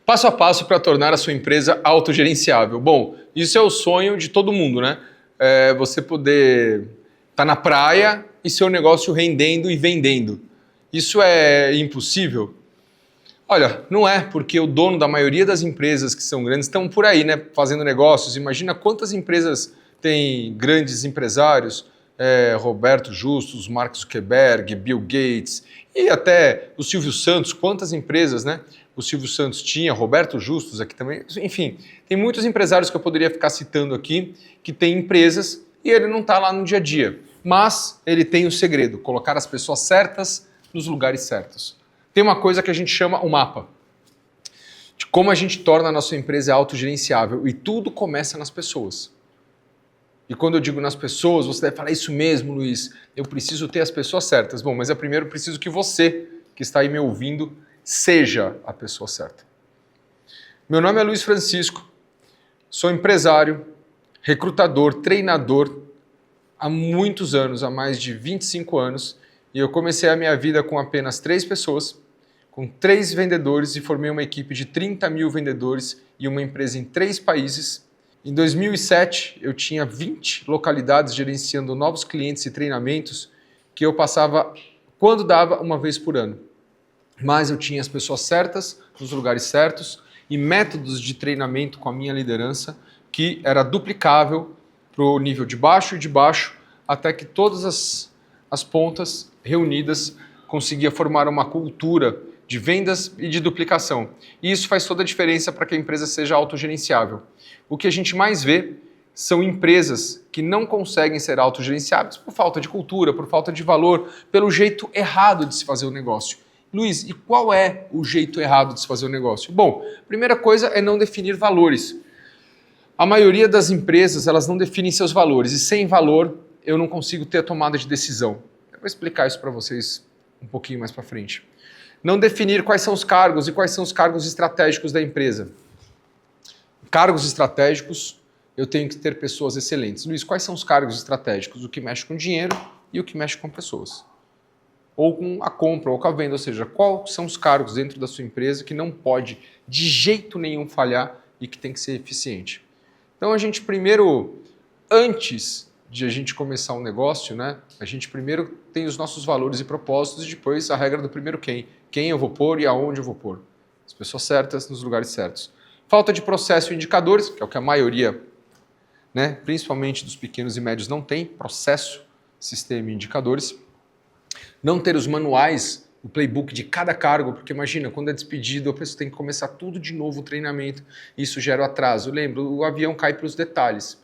Passo a passo para tornar a sua empresa autogerenciável. Bom, isso é o sonho de todo mundo, né? Você poder estar na praia e seu negócio rendendo e vendendo. Isso é impossível? Olha, não é, porque o dono da maioria das empresas que são grandes estão por aí, né? Fazendo negócios. Imagina quantas empresas tem grandes empresários, Roberto Justus, Mark Zuckerberg, Bill Gates e até o Silvio Santos. Quantas empresas, né? O Silvio Santos tinha, Roberto Justus aqui também. Enfim, tem muitos empresários que eu poderia ficar citando aqui que têm empresas e ele não está lá no dia a dia. Mas ele tem o segredo, colocar as pessoas certas nos lugares certos. Tem uma coisa que a gente chama o mapa, de como a gente torna a nossa empresa autogerenciável e tudo começa nas pessoas. E quando eu digo nas pessoas, você deve falar, isso mesmo, Luiz, eu preciso ter as pessoas certas. Bom, mas primeiro eu preciso que você, que está aí me ouvindo, seja a pessoa certa. Meu nome é Luiz Francisco, sou empresário, recrutador, treinador há muitos anos, há mais de 25 anos, e eu comecei a minha vida com apenas 3 pessoas, com 3 vendedores e formei uma equipe de 30 mil vendedores e uma empresa em 3 países. Em 2007, eu tinha 20 localidades gerenciando novos clientes e treinamentos que eu passava, quando dava, uma vez por ano. Mas eu tinha as pessoas certas, nos lugares certos e métodos de treinamento com a minha liderança que era duplicável para o nível de baixo e de baixo, até que todas as pontas reunidas conseguia formar uma cultura de vendas e de duplicação. E isso faz toda a diferença para que a empresa seja autogerenciável. O que a gente mais vê são empresas que não conseguem ser autogerenciáveis por falta de cultura, por falta de valor, pelo jeito errado de se fazer o negócio. Luiz, e qual é o jeito errado de se fazer o negócio? Bom, a primeira coisa é não definir valores. A maioria das empresas, elas não definem seus valores e sem valor eu não consigo ter a tomada de decisão. Eu vou explicar isso para vocês um pouquinho mais para frente. Não definir quais são os cargos e quais são os cargos estratégicos da empresa. Cargos estratégicos, eu tenho que ter pessoas excelentes. Luiz, quais são os cargos estratégicos? O que mexe com dinheiro e o que mexe com pessoas. Ou com a compra, ou com a venda, ou seja, quais são os cargos dentro da sua empresa que não pode de jeito nenhum falhar e que tem que ser eficiente. Então a gente primeiro, antes de a gente começar um negócio, né, a gente primeiro tem os nossos valores e propósitos e depois a regra do primeiro quem. Quem eu vou pôr e aonde eu vou pôr. As pessoas certas nos lugares certos. Falta de processo e indicadores, que é o que a maioria, né, principalmente dos pequenos e médios, não tem, processo, sistema e indicadores. Não ter os manuais, o playbook de cada cargo, porque imagina, quando é despedido, a pessoa tem que começar tudo de novo o treinamento, isso gera atraso. Lembra, o avião cai para os detalhes.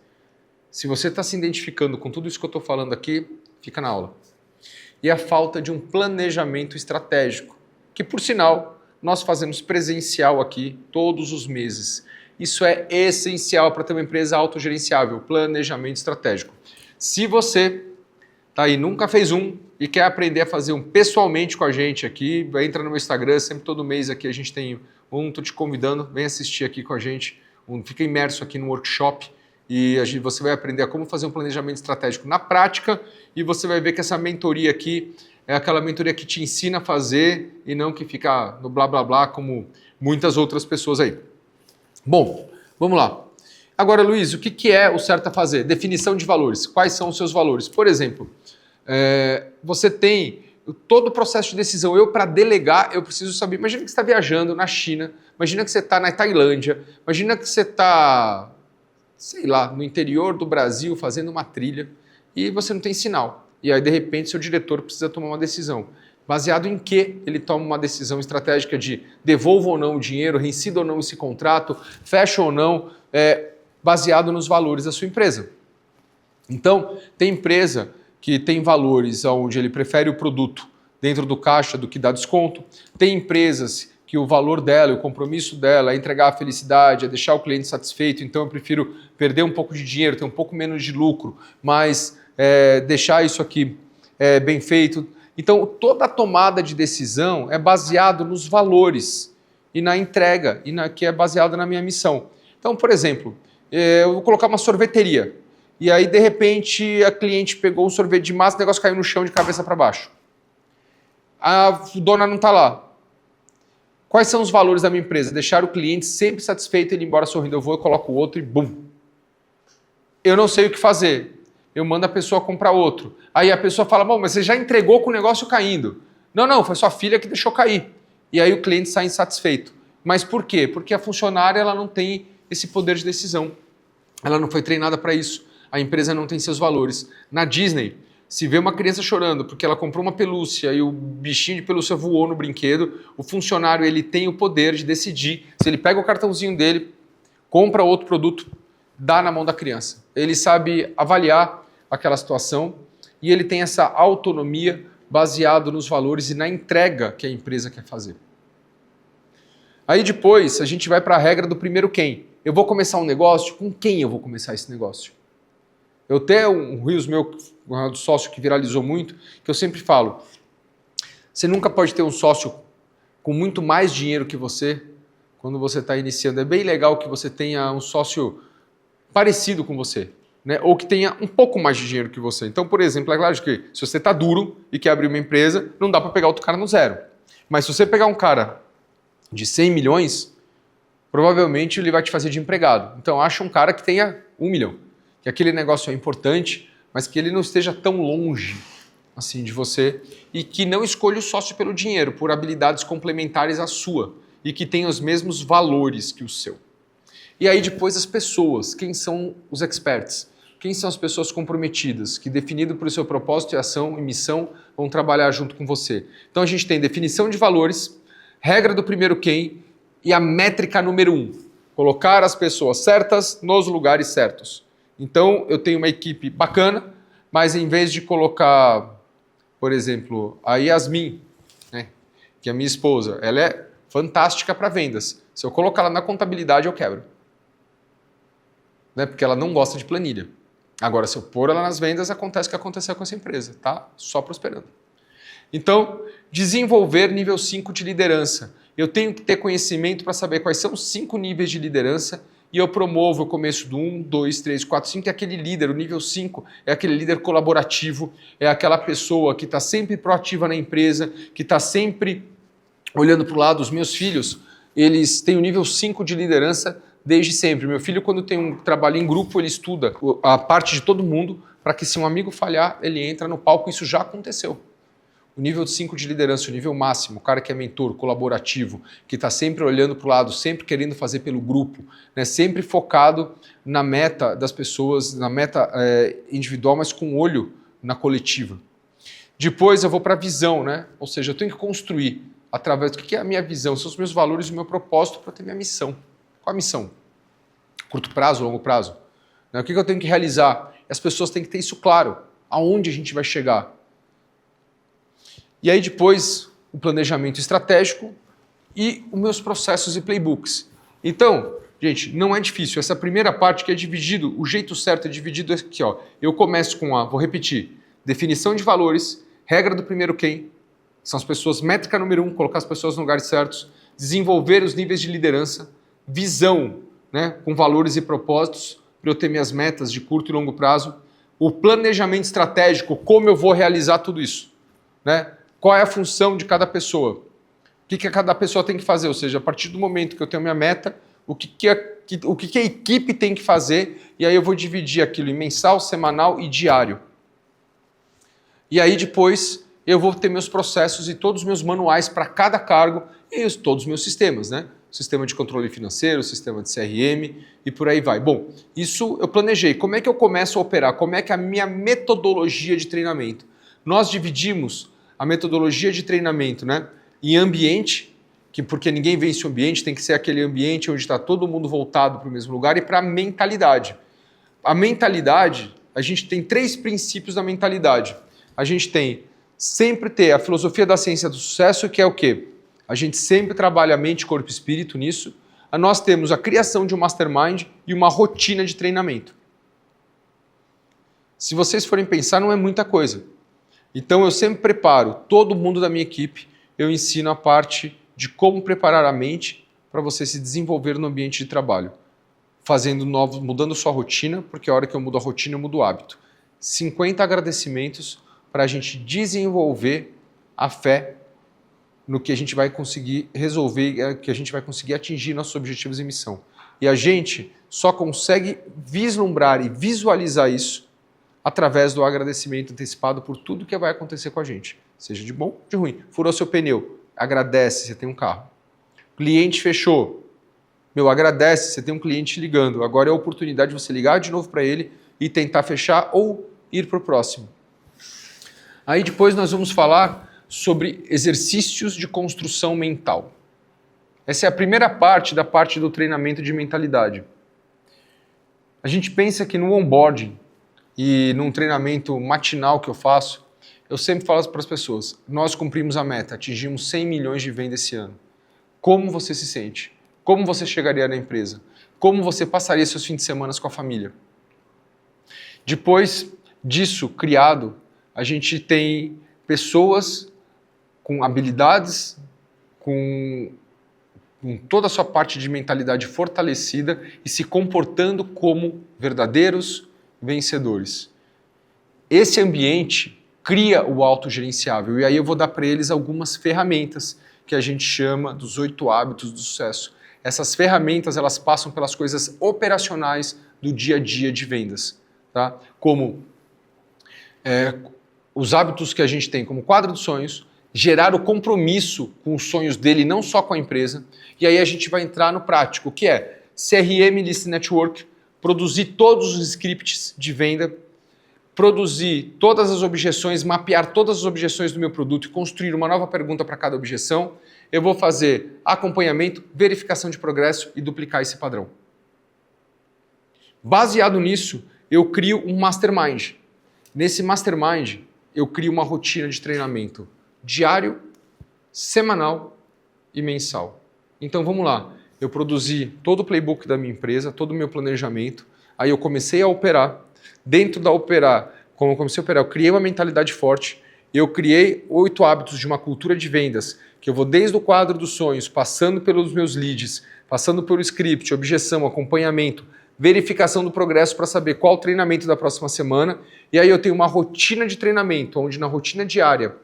Se você está se identificando com tudo isso que eu estou falando aqui, fica na aula. E a falta de um planejamento estratégico, que por sinal, nós fazemos presencial aqui todos os meses. Isso é essencial para ter uma empresa autogerenciável, planejamento estratégico. Se você tá aí, nunca fez um e quer aprender a fazer um pessoalmente com a gente aqui, entra no meu Instagram, sempre todo mês aqui a gente tem um, tô te convidando, vem assistir aqui com a gente, fica imerso aqui no workshop e você vai aprender a como fazer um planejamento estratégico na prática e você vai ver que essa mentoria aqui é aquela mentoria que te ensina a fazer e não que fica no blá blá blá como muitas outras pessoas aí. Bom, vamos lá. Agora, Luiz, o que é o certo a fazer? Definição de valores. Quais são os seus valores? Por exemplo, você tem todo o processo de decisão. Eu, para delegar, eu preciso saber. Imagina que você está viajando na China, imagina que você está na Tailândia, imagina que você está, sei lá, no interior do Brasil fazendo uma trilha e você não tem sinal. E aí, de repente, seu diretor precisa tomar uma decisão. Baseado em que ele toma uma decisão estratégica de devolva ou não o dinheiro, reincida ou não esse contrato, fecha ou não, baseado nos valores da sua empresa. Então, tem empresa que tem valores onde ele prefere o produto dentro do caixa do que dar desconto. Tem empresas que o valor dela, o compromisso dela é entregar a felicidade, é deixar o cliente satisfeito, então eu prefiro perder um pouco de dinheiro, ter um pouco menos de lucro, mas deixar isso aqui bem feito. Então, toda a tomada de decisão é baseada nos valores e na entrega, que é baseada na minha missão. Então, por exemplo, eu vou colocar uma sorveteria e aí, de repente, a cliente pegou um sorvete de massa, o negócio caiu no chão de cabeça para baixo. A dona não está lá. Quais são os valores da minha empresa? Deixar o cliente sempre satisfeito e ir embora sorrindo. Eu vou, eu coloco o outro e bum. Eu não sei o que fazer. Eu mando a pessoa comprar outro. Aí a pessoa fala, bom, mas você já entregou com o negócio caindo. Não, foi sua filha que deixou cair. E aí o cliente sai insatisfeito. Mas por quê? Porque a funcionária ela não tem esse poder de decisão. Ela não foi treinada para isso. A empresa não tem seus valores. Na Disney, se vê uma criança chorando porque ela comprou uma pelúcia e o bichinho de pelúcia voou no brinquedo, o funcionário ele tem o poder de decidir se ele pega o cartãozinho dele, compra outro produto, dá na mão da criança. Ele sabe avaliar aquela situação e ele tem essa autonomia baseado nos valores e na entrega que a empresa quer fazer. Aí depois a gente vai para a regra do primeiro quem. Eu vou começar um negócio, com quem eu vou começar esse negócio? Eu tenho um Reels meu, um sócio que viralizou muito, que eu sempre falo, você nunca pode ter um sócio com muito mais dinheiro que você quando você está iniciando. É bem legal que você tenha um sócio parecido com você, né? Ou que tenha um pouco mais de dinheiro que você. Então, por exemplo, é claro que se você está duro e quer abrir uma empresa, não dá para pegar outro cara no zero. Mas se você pegar um cara de 100 milhões, provavelmente ele vai te fazer de empregado. Então, acha um cara que tenha 1 milhão. Que aquele negócio é importante, mas que ele não esteja tão longe assim de você e que não escolha o sócio pelo dinheiro, por habilidades complementares à sua e que tenha os mesmos valores que o seu. E aí depois as pessoas, quem são os experts? Quem são as pessoas comprometidas, que definido por seu propósito e ação e missão vão trabalhar junto com você? Então a gente tem definição de valores, regra do primeiro quem e a métrica número 1, colocar as pessoas certas nos lugares certos. Então, eu tenho uma equipe bacana, mas em vez de colocar, por exemplo, a Yasmin, né, que é a minha esposa, ela é fantástica para vendas. Se eu colocar ela na contabilidade, eu quebro. Né, porque ela não gosta de planilha. Agora, se eu pôr ela nas vendas, acontece o que aconteceu com essa empresa, tá? Só prosperando. Então, desenvolver nível 5 de liderança. Eu tenho que ter conhecimento para saber quais são os 5 níveis de liderança e eu promovo o começo do 1, 2, 3, 4, 5, é aquele líder, o nível 5 é aquele líder colaborativo, é aquela pessoa que está sempre proativa na empresa, que está sempre olhando para o lado. Os meus filhos, eles têm o nível 5 de liderança desde sempre. Meu filho, quando tem um trabalho em grupo, ele estuda a parte de todo mundo para que se um amigo falhar, ele entra no palco. Isso já aconteceu. O nível 5 de liderança, o nível máximo, o cara que é mentor, colaborativo, que está sempre olhando para o lado, sempre querendo fazer pelo grupo, né? Sempre focado na meta das pessoas, na meta individual, mas com olho na coletiva. Depois eu vou para a visão, né? Ou seja, eu tenho que construir através do que é a minha visão, são os meus valores e o meu propósito para ter minha missão. Qual a missão? Curto prazo, longo prazo? Né? O que eu tenho que realizar? As pessoas têm que ter isso claro. Aonde a gente vai chegar? E aí depois o planejamento estratégico e os meus processos e playbooks. Então, gente, não é difícil. Essa primeira parte que é dividido, o jeito certo é dividido aqui, ó. Eu começo com vou repetir, definição de valores, regra do primeiro quem, são as pessoas, métrica número 1, colocar as pessoas nos lugares certos, desenvolver os níveis de liderança, visão, né, com valores e propósitos, para eu ter minhas metas de curto e longo prazo, o planejamento estratégico, como eu vou realizar tudo isso, né? Qual é a função de cada pessoa? O que cada pessoa tem que fazer? Ou seja, a partir do momento que eu tenho minha meta, o que a equipe tem que fazer, e aí eu vou dividir aquilo em mensal, semanal e diário. E aí depois eu vou ter meus processos e todos os meus manuais para cada cargo e todos os meus sistemas, né? Sistema de controle financeiro, sistema de CRM e por aí vai. Bom, isso eu planejei. Como é que eu começo a operar? Como é que é a minha metodologia de treinamento? Nós dividimos a metodologia de treinamento, né, em ambiente, porque ninguém vence o ambiente, tem que ser aquele ambiente onde está todo mundo voltado para o mesmo lugar, e para a mentalidade. A mentalidade, a gente tem 3 princípios da mentalidade. A gente tem sempre ter a filosofia da ciência do sucesso, que é o quê? A gente sempre trabalha mente, corpo e espírito nisso. Nós temos a criação de um mastermind e uma rotina de treinamento. Se vocês forem pensar, não é muita coisa. Então eu sempre preparo todo mundo da minha equipe, eu ensino a parte de como preparar a mente para você se desenvolver no ambiente de trabalho, mudando sua rotina, porque a hora que eu mudo a rotina eu mudo o hábito. 50 agradecimentos para a gente desenvolver a fé no que a gente vai conseguir resolver, que a gente vai conseguir atingir nossos objetivos em missão. E a gente só consegue vislumbrar e visualizar isso através do agradecimento antecipado por tudo que vai acontecer com a gente, seja de bom ou de ruim. Furou seu pneu, agradece, você tem um carro. Cliente fechou, agradece, você tem um cliente ligando. Agora é a oportunidade de você ligar de novo para ele e tentar fechar ou ir para o próximo. Aí depois nós vamos falar sobre exercícios de construção mental. Essa é a primeira parte da parte do treinamento de mentalidade. A gente pensa que no onboarding e num treinamento matinal que eu faço, eu sempre falo para as pessoas, nós cumprimos a meta, atingimos 100 milhões de vendas esse ano. Como você se sente? Como você chegaria na empresa? Como você passaria seus fins de semana com a família? Depois disso criado, a gente tem pessoas com habilidades, com toda a sua parte de mentalidade fortalecida e se comportando como verdadeiros vencedores. Esse ambiente cria o autogerenciável e aí eu vou dar para eles algumas ferramentas que a gente chama dos 8 hábitos do sucesso. Essas ferramentas elas passam pelas coisas operacionais do dia a dia de vendas, tá? Como os hábitos que a gente tem como quadro dos sonhos, gerar o compromisso com os sonhos dele, não só com a empresa, e aí a gente vai entrar no prático, que é CRM List Network, produzir todos os scripts de venda, produzir todas as objeções, mapear todas as objeções do meu produto e construir uma nova pergunta para cada objeção. Eu vou fazer acompanhamento, verificação de progresso e duplicar esse padrão. Baseado nisso, eu crio um mastermind. Nesse mastermind, eu crio uma rotina de treinamento diário, semanal e mensal. Então vamos lá, eu produzi todo o playbook da minha empresa, todo o meu planejamento, aí eu comecei a operar. Dentro da operar, como eu comecei a operar, eu criei uma mentalidade forte, eu criei 8 hábitos de uma cultura de vendas, que eu vou desde o quadro dos sonhos, passando pelos meus leads, passando pelo script, objeção, acompanhamento, verificação do progresso para saber qual o treinamento da próxima semana, e aí eu tenho uma rotina de treinamento, onde na rotina diária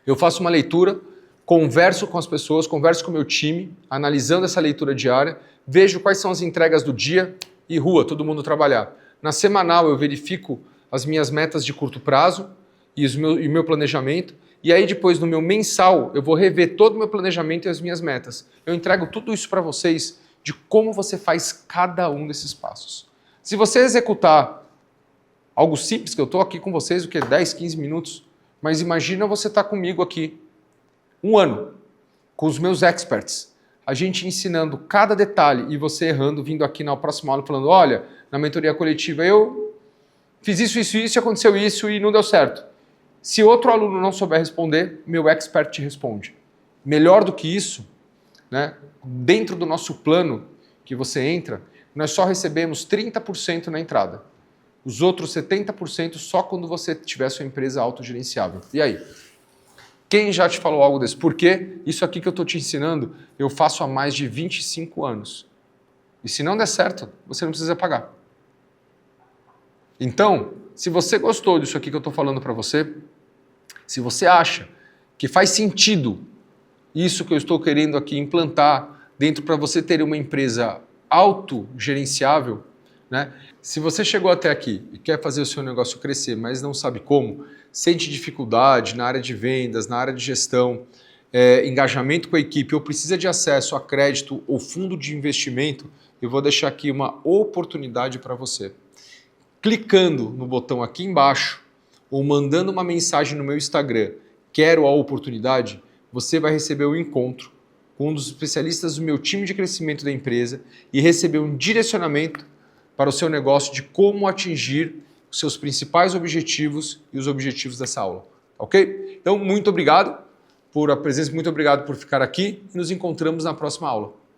eu faço uma leitura, converso com as pessoas, converso com o meu time, analisando essa leitura diária, vejo quais são as entregas do dia e rua, todo mundo trabalhar. Na semanal eu verifico as minhas metas de curto prazo e o meu planejamento, e aí depois no meu mensal eu vou rever todo o meu planejamento e as minhas metas. Eu entrego tudo isso para vocês de como você faz cada um desses passos. Se você executar algo simples, que eu estou aqui com vocês, o que é 10, 15 minutos, mas imagina você estar comigo aqui 1 ano, com os meus experts, a gente ensinando cada detalhe e você errando, vindo aqui na próxima aula falando, olha, na mentoria coletiva eu fiz isso, aconteceu isso e não deu certo. Se outro aluno não souber responder, meu expert te responde. Melhor do que isso, né? Dentro do nosso plano que você entra, nós só recebemos 30% na entrada. Os outros 70% só quando você tiver sua empresa autogerenciável. E aí? Quem já te falou algo desse? Porque isso aqui que eu estou te ensinando, eu faço há mais de 25 anos. E se não der certo, você não precisa pagar. Então, se você gostou disso aqui que eu estou falando para você, se você acha que faz sentido isso que eu estou querendo aqui implantar dentro para você ter uma empresa autogerenciável, né? Se você chegou até aqui e quer fazer o seu negócio crescer, mas não sabe como, sente dificuldade na área de vendas, na área de gestão, engajamento com a equipe, ou precisa de acesso a crédito ou fundo de investimento, eu vou deixar aqui uma oportunidade para você. Clicando no botão aqui embaixo ou mandando uma mensagem no meu Instagram, quero a oportunidade, você vai receber o encontro com um dos especialistas do meu time de crescimento da empresa e receber um direcionamento para o seu negócio de como atingir os seus principais objetivos e os objetivos dessa aula, ok? Então, muito obrigado por a presença, muito obrigado por ficar aqui e nos encontramos na próxima aula.